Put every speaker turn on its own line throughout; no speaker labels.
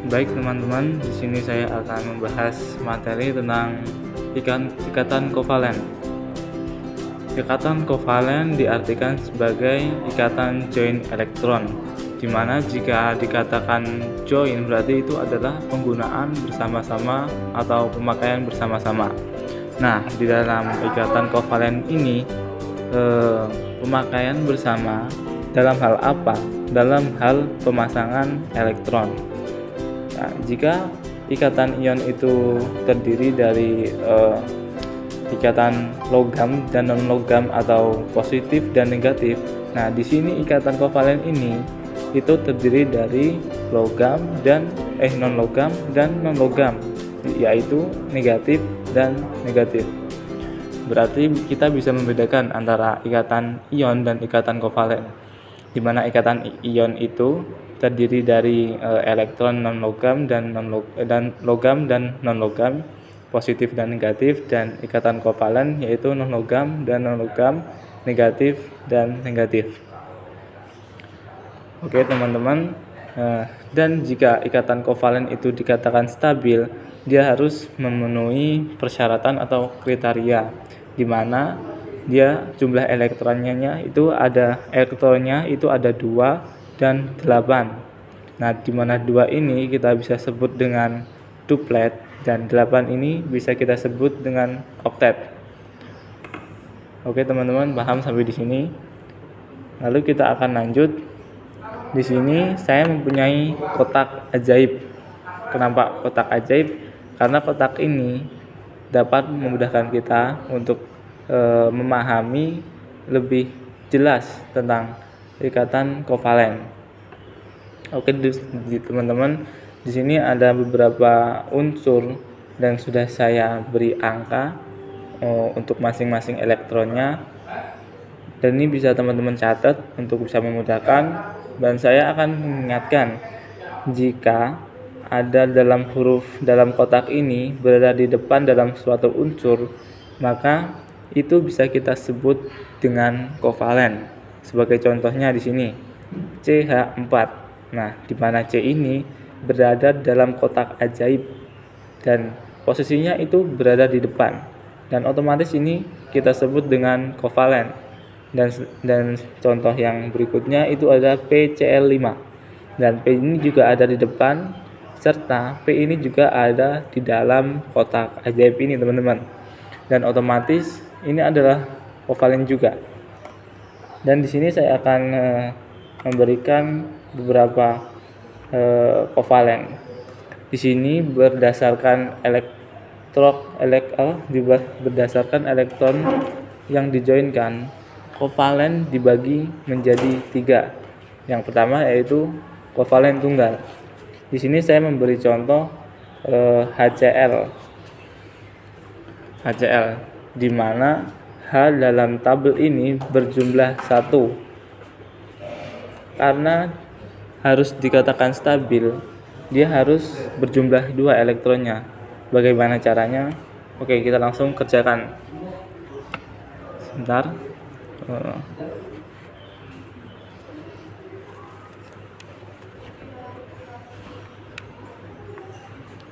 Baik teman-teman, di sini saya akan membahas materi tentang ikatan kovalen. Ikatan kovalen diartikan sebagai ikatan join elektron, di mana jika dikatakan join berarti itu adalah penggunaan bersama-sama atau pemakaian bersama-sama. Nah, di dalam ikatan kovalen ini pemakaian bersama dalam hal apa? Dalam hal pemasangan elektron. Nah, jika ikatan ion itu terdiri dari ikatan logam dan non logam atau positif dan negatif. Nah, di sini ikatan kovalen ini itu terdiri dari logam dan non logam dan non logam, yaitu negatif dan negatif. Berarti kita bisa membedakan antara ikatan ion dan ikatan kovalen, di mana ikatan ion itu terdiri dari elektron non logam dan logam dan non logam, positif dan negatif, dan ikatan kovalen yaitu non logam dan non logam, negatif dan negatif. Oke teman-teman, dan jika ikatan kovalen itu dikatakan stabil, dia harus memenuhi persyaratan atau kriteria, di mana dia jumlah elektronnya itu ada 2 dan 8. Nah, di mana 2 ini kita bisa sebut dengan duplet dan 8 ini bisa kita sebut dengan oktet. Oke, teman-teman, paham sampai di sini? Lalu kita akan lanjut. Di sini saya mempunyai kotak ajaib. Kenapa kotak ajaib? Karena kotak ini dapat memudahkan kita untuk memahami lebih jelas tentang ikatan kovalen. Oke, teman-teman, di sini ada beberapa unsur dan sudah saya beri angka untuk masing-masing elektronnya, dan ini bisa teman-teman catat untuk bisa memudahkan. Dan saya akan mengingatkan, jika ada dalam huruf dalam kotak ini berada di depan dalam suatu unsur, maka itu bisa kita sebut dengan kovalen. Sebagai contohnya di sini CH4. Nah, di mana C ini berada dalam kotak ajaib dan posisinya itu berada di depan, dan otomatis ini kita sebut dengan kovalen. Dan contoh yang berikutnya itu ada PCl5, dan P ini juga ada di depan serta P ini juga ada di dalam kotak ajaib ini, teman-teman. Dan otomatis ini adalah kovalen juga. Dan di sini saya akan memberikan beberapa kovalen. Di sini berdasarkan berdasarkan elektron yang dijoinkan, kovalen dibagi menjadi 3. Yang pertama yaitu kovalen tunggal. Di sini saya memberi contoh HCl, di mana H dalam tabel ini berjumlah 1. Karena harus dikatakan stabil, dia harus berjumlah 2 elektronnya. Bagaimana caranya? Oke, kita langsung kerjakan. Sebentar.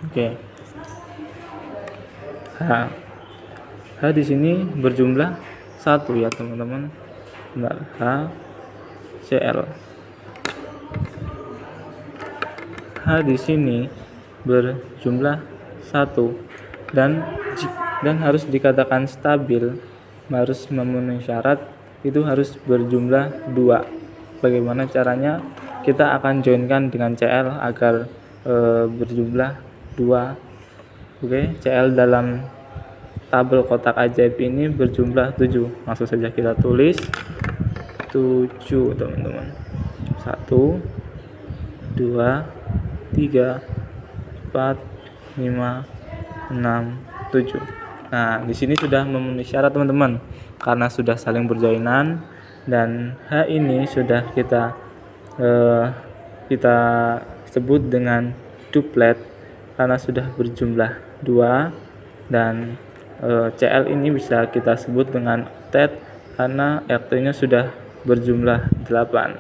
Oke. H di sini berjumlah 1 ya, teman-teman. Benar, HCl. H di sini berjumlah 1 dan harus dikatakan stabil, harus memenuhi syarat, itu harus berjumlah 2. Bagaimana caranya? Kita akan joinkan dengan Cl agar berjumlah 2. Oke, Cl dalam tabel kotak ajaib ini berjumlah 7. Langsung saja kita tulis 7, teman-teman. 1 2 3 4 5 6 7. Nah, di sini sudah memenuhi syarat, teman-teman, karena sudah saling berjoinan, dan H ini sudah kita sebut dengan duplet karena sudah berjumlah 2, dan Cl ini bisa kita sebut dengan oktet karena RT-nya sudah berjumlah 8.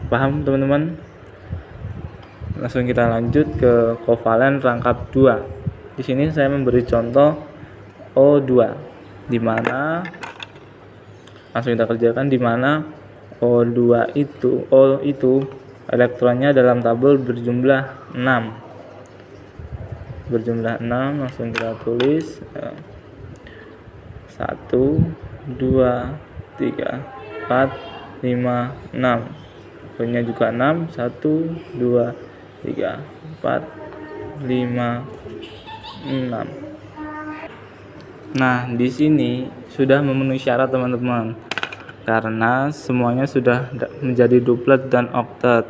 Paham, teman-teman? Langsung kita lanjut ke kovalen rangkap 2. Di sini saya memberi contoh O2, di mana langsung kita kerjakan, di mana O2 itu elektronnya dalam tabel berjumlah 6. Langsung kita tulis 1 2 3 4 5 6. Poinnya juga 6, 1 2 3 4 5 6. Nah, di sini sudah memenuhi syarat teman-teman, karena semuanya sudah menjadi duplet dan oktet.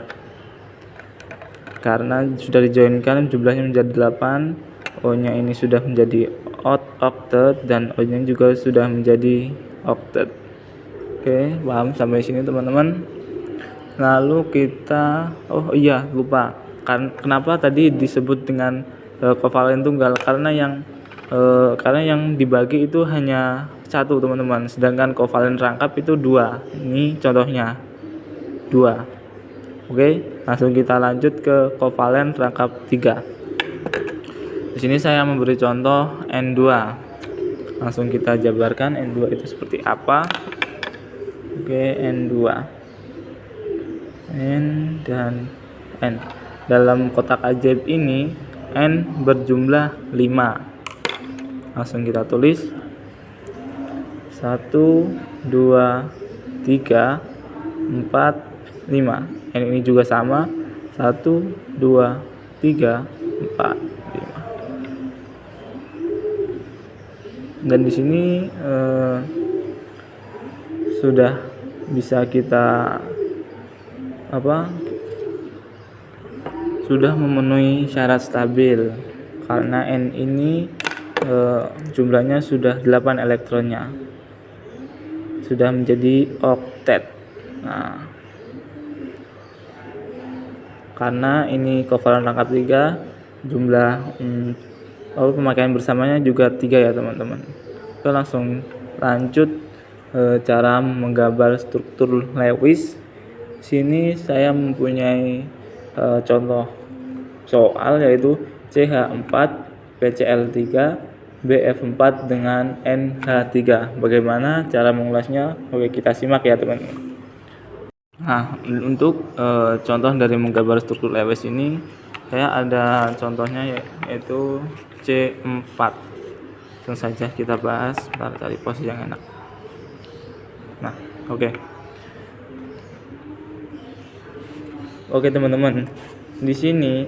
Karena sudah dijoinkan jumlahnya menjadi 8, O-nya ini sudah menjadi oktet dan O-nya juga sudah menjadi oktet. Oke, paham sampai sini teman-teman? Lalu kita lupa. Kenapa tadi disebut dengan kovalen tunggal? Karena yang dibagi itu hanya 1 teman-teman, sedangkan kovalen rangkap itu 2. Ini contohnya 2. Oke, langsung kita lanjut ke kovalen rangkap 3. Di sini saya memberi contoh N2. Langsung kita jabarkan N2 itu seperti apa. Oke, N2. N dan N. Dalam kotak ajaib ini N berjumlah 5. Langsung kita tulis 1 2 3 4 5. N ini juga sama, 1 2 3 4 5. Dan di sini sudah bisa kita sudah memenuhi syarat stabil, karena N ini jumlahnya sudah 8 elektronnya, sudah menjadi oktet. Nah, karena ini kovalen rangkap 3, jumlah pemakaian bersamanya juga 3 ya teman-teman. Kita langsung lanjut cara menggambar struktur Lewis. Sini saya mempunyai contoh soal, yaitu CH4 PCl3 BF4 dengan NH3. Bagaimana cara mengulasnya? Oke, kita simak ya teman-teman. Nah, untuk contoh dari menggambar struktur Lewis ini, saya ada contohnya yaitu C4. Langsung saja kita bahas, cari posisi yang enak. Nah, Oke teman-teman, di sini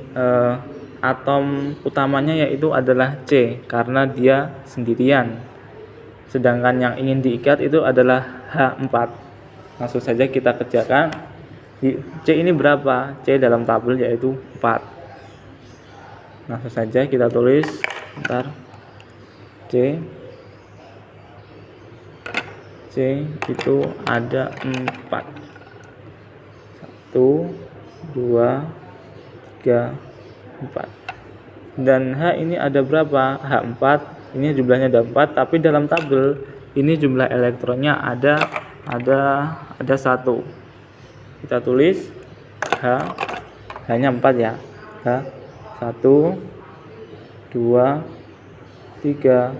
atom utamanya yaitu adalah C, karena dia sendirian. Sedangkan yang ingin diikat itu adalah H4. Langsung saja kita kerjakan. C ini berapa? C dalam tabel yaitu 4. Langsung saja kita tulis C itu ada 4. 1 2 3 4. Dan H ini ada berapa? H4. Ini jumlahnya ada 4, tapi dalam tabel ini jumlah elektronnya ada 1. Kita tulis hanya 4 ya. H 1 2 3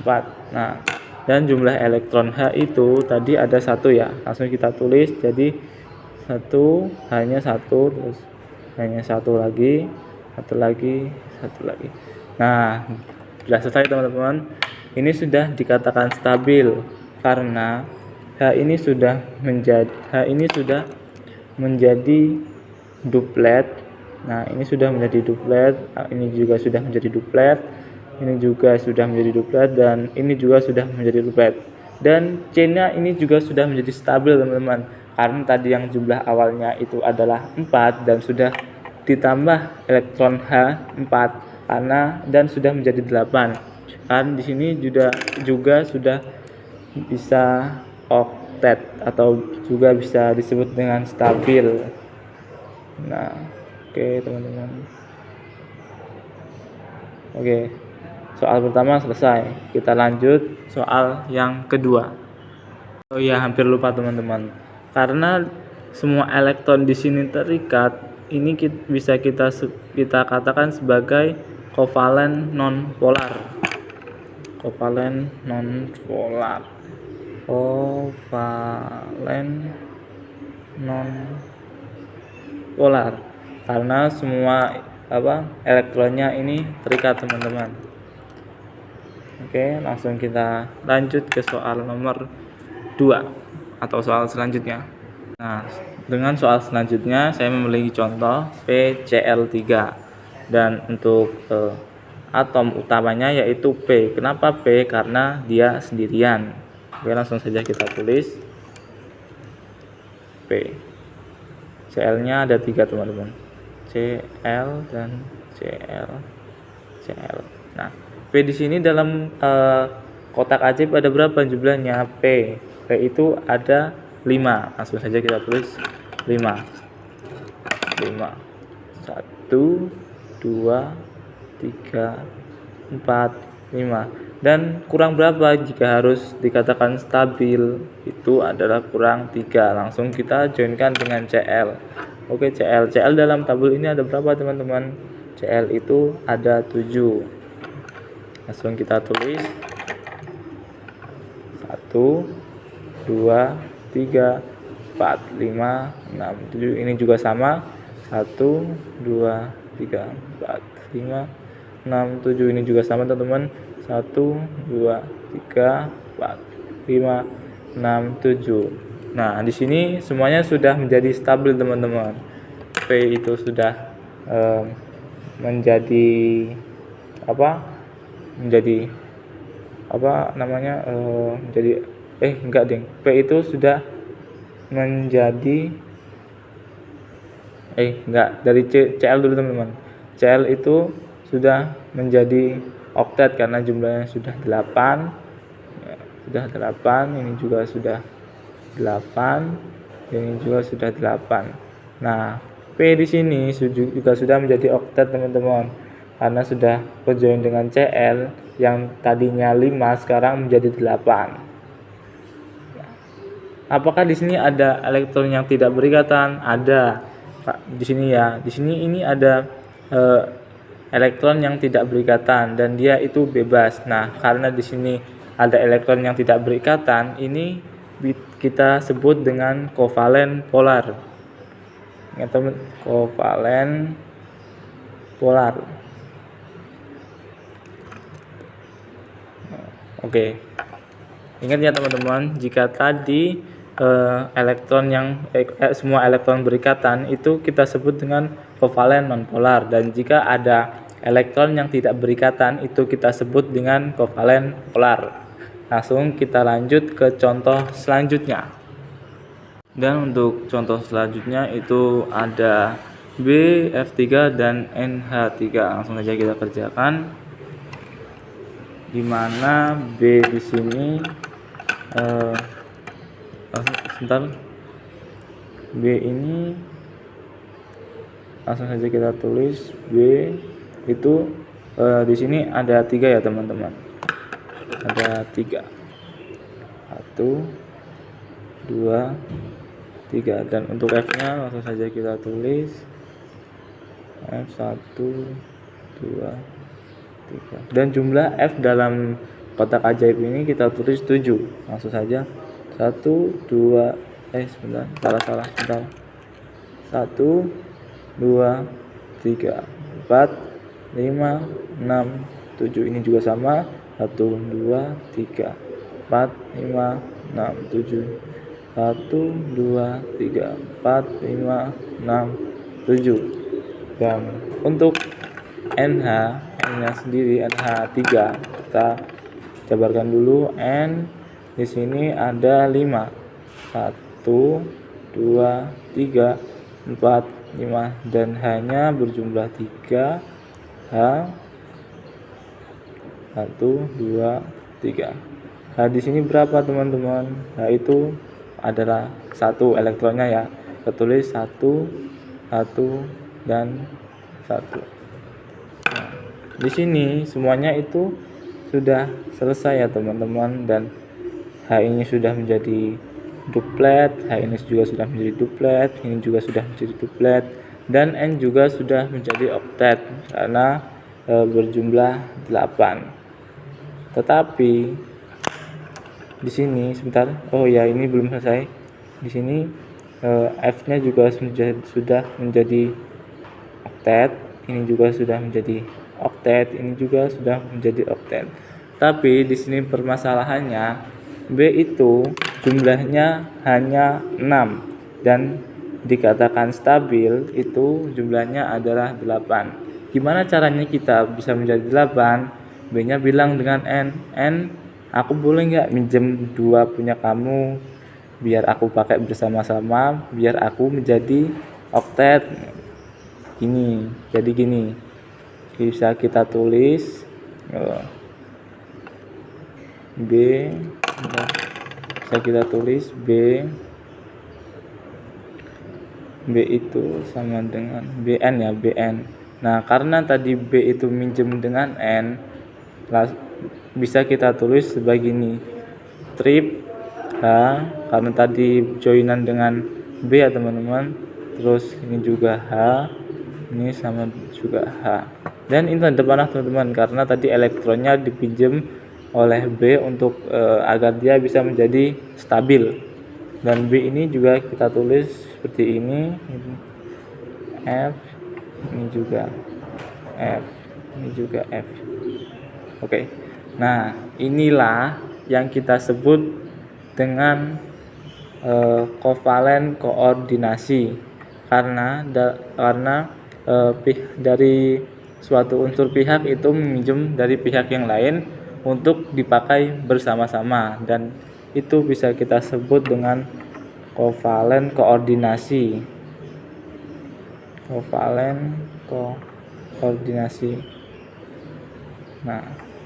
4. Nah, dan jumlah elektron H itu tadi ada 1 ya. Langsung kita tulis, jadi hanya 1, terus hanya 1 lagi. Nah, sudah selesai teman-teman. Ini sudah dikatakan stabil karena H ini sudah menjadi duplet. Nah, ini sudah menjadi duplet, ini juga sudah menjadi duplet, ini juga sudah menjadi duplet, dan ini juga sudah menjadi duplet. Dan C-nya ini juga sudah menjadi stabil teman-teman, karena tadi yang jumlah awalnya itu adalah 4 dan sudah ditambah elektron H4 dan sudah menjadi 8. Kan di sini juga sudah bisa oktet atau juga bisa disebut dengan stabil. Nah, oke teman-teman. Oke, soal pertama selesai. Kita lanjut soal yang kedua. Oh iya, hampir lupa teman-teman. Karena semua elektron di sini terikat, ini bisa kita katakan sebagai kovalen nonpolar. Kovalen nonpolar. Kovalen nonpolar. Karena semua elektronnya ini terikat, teman-teman. Oke, langsung kita lanjut ke soal nomor 2 atau soal selanjutnya. Nah, dengan soal selanjutnya saya memiliki contoh PCl3 dan untuk atom utamanya yaitu P. Kenapa P? Karena dia sendirian. Oke, langsung saja kita tulis P. Cl-nya ada 3, teman-teman. Cl dan Cl. Nah, P di sini dalam kotak ajaib ada berapa jumlahnya? P itu ada 5. Langsung saja kita tulis 5. 1, 2, 3, 4, 5. Dan kurang berapa jika harus dikatakan stabil? Itu adalah kurang 3. Langsung kita joinkan dengan Cl. Oke, Cl dalam tabel ini ada berapa, teman-teman? Cl itu ada 7. Langsung kita tulis 1, 2, 3, 4, 5, 6, 7. Ini juga sama. 1, 2, 3, 4, 5, 6, 7. Ini juga sama, teman-teman. 1, 2, 3, 4, 5, 6, 7. Nah, di sini semuanya sudah menjadi stabil, teman-teman. P itu sudah menjadi P itu sudah menjadi dari Cl dulu, teman-teman. Cl itu sudah menjadi oktet karena jumlahnya sudah 8. Ini juga sudah 8, ini juga sudah 8. Nah, P di sini juga sudah menjadi oktet, teman-teman, karena sudah berjoin dengan Cl yang tadinya 5 sekarang menjadi 8. Apakah di sini ada elektron yang tidak berikatan? Ada. Di sini ya. Di sini ini ada elektron yang tidak berikatan dan dia itu bebas. Nah, karena di sini ada elektron yang tidak berikatan, ini kita sebut dengan kovalen polar. Ya, teman, kovalen polar. Oke. Ingat ya, teman-teman, jika tadi elektron yang semua elektron berikatan itu kita sebut dengan kovalen nonpolar, dan jika ada elektron yang tidak berikatan itu kita sebut dengan kovalen polar. Langsung kita lanjut ke contoh selanjutnya. Dan untuk contoh selanjutnya itu ada BF3 dan NH3. Langsung saja kita kerjakan. Di mana B di sini B ini langsung saja kita tulis B itu di sini ada 3 ya, teman-teman. Ada 3. 1, 2, 3. Dan untuk F-nya langsung saja kita tulis F1, 2, 3. Dan jumlah F dalam kotak ajaib ini kita tulis 7. Langsung saja 1, 2, salah. 1, 2, 3, 4, 5, 6, 7. Ini juga sama. 1, 2, 3, 4, 5, 6, 7. 1, 2, 3, 4, 5, 6, 7. Dan untuk NH nya sendiri, NH3, kita jabarkan dulu. N di sini ada 5. 1, 2, 3, 4, 5, dan H-nya berjumlah 3. H 1, 2, 3. H di sini berapa, teman-teman? H itu adalah 1 elektronnya ya. Kita tulis 1, 1, dan 1. Nah, di sini semuanya itu sudah selesai ya, teman-teman, dan H ini sudah menjadi duplet, H ini juga sudah menjadi duplet, ini juga sudah menjadi duplet. dan N juga sudah menjadi oktet karena berjumlah 8. Tetapi di sini sebentar, oh ya ini belum selesai. Di sini F-nya juga sudah menjadi oktet, ini juga sudah menjadi oktet, ini juga sudah menjadi oktet. Tapi di sini permasalahannya B itu jumlahnya hanya 6 dan dikatakan stabil itu jumlahnya adalah 8. Gimana caranya kita bisa menjadi 8? B-nya bilang dengan N, aku boleh nggak minjem 2 punya kamu biar aku pakai bersama-sama, biar aku menjadi oktet. Gini, jadi gini, bisa kita tulis B, bisa kita tulis B itu sama dengan BN ya, BN. Nah, karena tadi B itu minjem dengan N, bisa kita tulis sebagai ini, strip H, karena tadi joinan dengan B ya teman-teman. Terus ini juga H, ini sama juga H. Dan ini tanda panah teman-teman, karena tadi elektronnya dipinjam oleh B untuk agar dia bisa menjadi stabil. Dan B ini juga kita tulis seperti ini, F, ini juga F, ini juga F. Oke. Nah, inilah yang kita sebut dengan kovalen koordinasi, karena dari suatu unsur pihak itu meminjam dari pihak yang lain untuk dipakai bersama-sama, dan itu bisa kita sebut dengan kovalen koordinasi. Nah,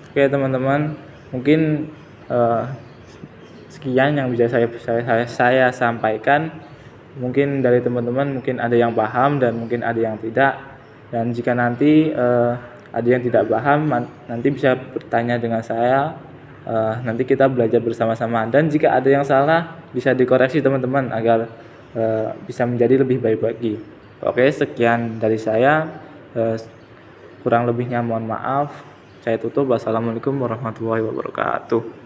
oke teman-teman, mungkin sekian yang bisa saya sampaikan. Mungkin dari teman-teman mungkin ada yang paham dan mungkin ada yang tidak. Dan jika nanti ada yang tidak paham, nanti bisa bertanya dengan saya. Nanti kita belajar bersama-sama, dan jika ada yang salah bisa dikoreksi teman-teman agar bisa menjadi lebih baik lagi. Oke, sekian dari saya, kurang lebihnya mohon maaf. Saya tutup. Wassalamualaikum warahmatullahi wabarakatuh.